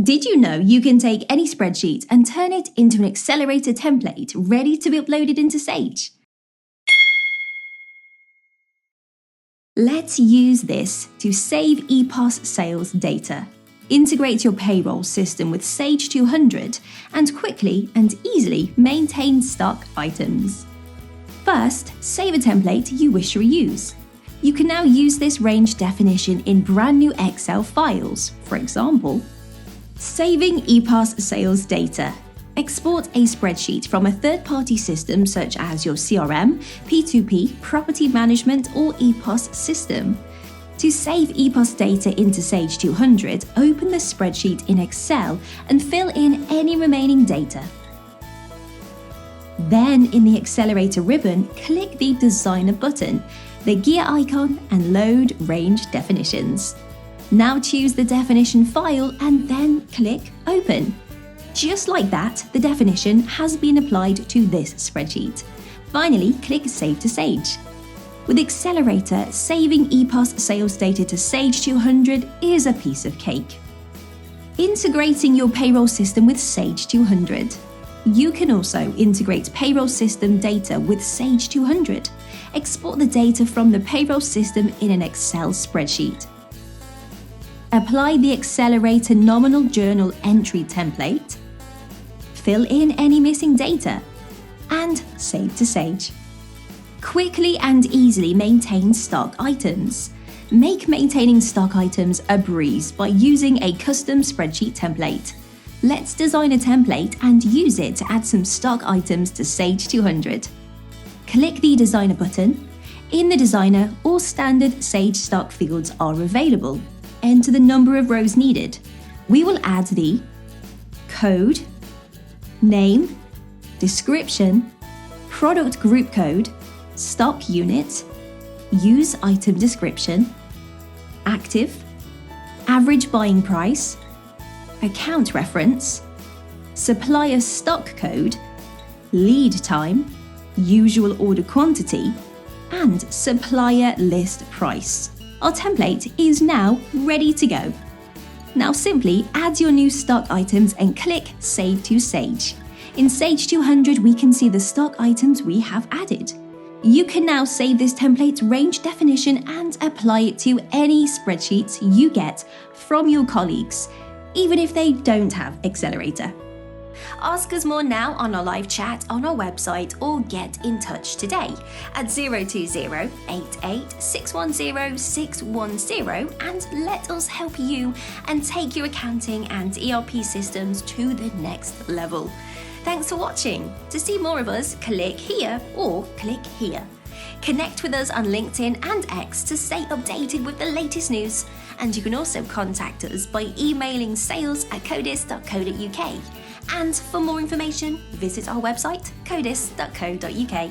Did you know you can take any spreadsheet and turn it into an Excelerator template ready to be uploaded into Sage? Let's use this to save EPOS sales data, integrate your payroll system with Sage 200, and quickly and easily maintain stock items. First, save a template you wish to reuse. You can now use this range definition in brand new Excel files. For example, saving EPOS sales data. Export a spreadsheet from a third-party system such as your CRM, P2P, property management, or EPOS system. To save EPOS data into Sage 200, open the spreadsheet in Excel and fill in any remaining data. Then, in the Accelerator ribbon, click the Designer button, the gear icon, and load range definitions. Now choose the definition file and then click Open. Just like that, the definition has been applied to this spreadsheet. Finally, click Save to Sage. With Excelerator, saving EPOS sales data to Sage 200 is a piece of cake. Integrating your payroll system with Sage 200. You can also integrate payroll system data with Sage 200. Export the data from the payroll system in an Excel spreadsheet. Apply the Excelerator Nominal Journal Entry template. Fill in any missing data. And save to Sage. Quickly and easily maintain stock items. Make maintaining stock items a breeze by using a custom spreadsheet template. Let's design a template and use it to add some stock items to Sage 200. Click the Designer button. In the Designer, all standard Sage stock fields are available. Enter the number of rows needed. We will add the code, name, description, product group code, stock unit, use item description, active, average buying price, account reference, supplier stock code, lead time, usual order quantity, and supplier list price. Our template is now ready to go. Now simply add your new stock items and click Save to Sage. In Sage 200, we can see the stock items we have added. You can now save this template's range definition and apply it to any spreadsheets you get from your colleagues, even if they don't have Excelerator. Ask us more now on our live chat on our website or get in touch today at 020-88-610-610 and let us help you and take your accounting and ERP systems to the next level. Thanks for watching. To see more of us, click here or click here. Connect with us on LinkedIn and X to stay updated with the latest news. And you can also contact us by emailing sales@codis.co.uk. And for more information, visit our website, codis.co.uk.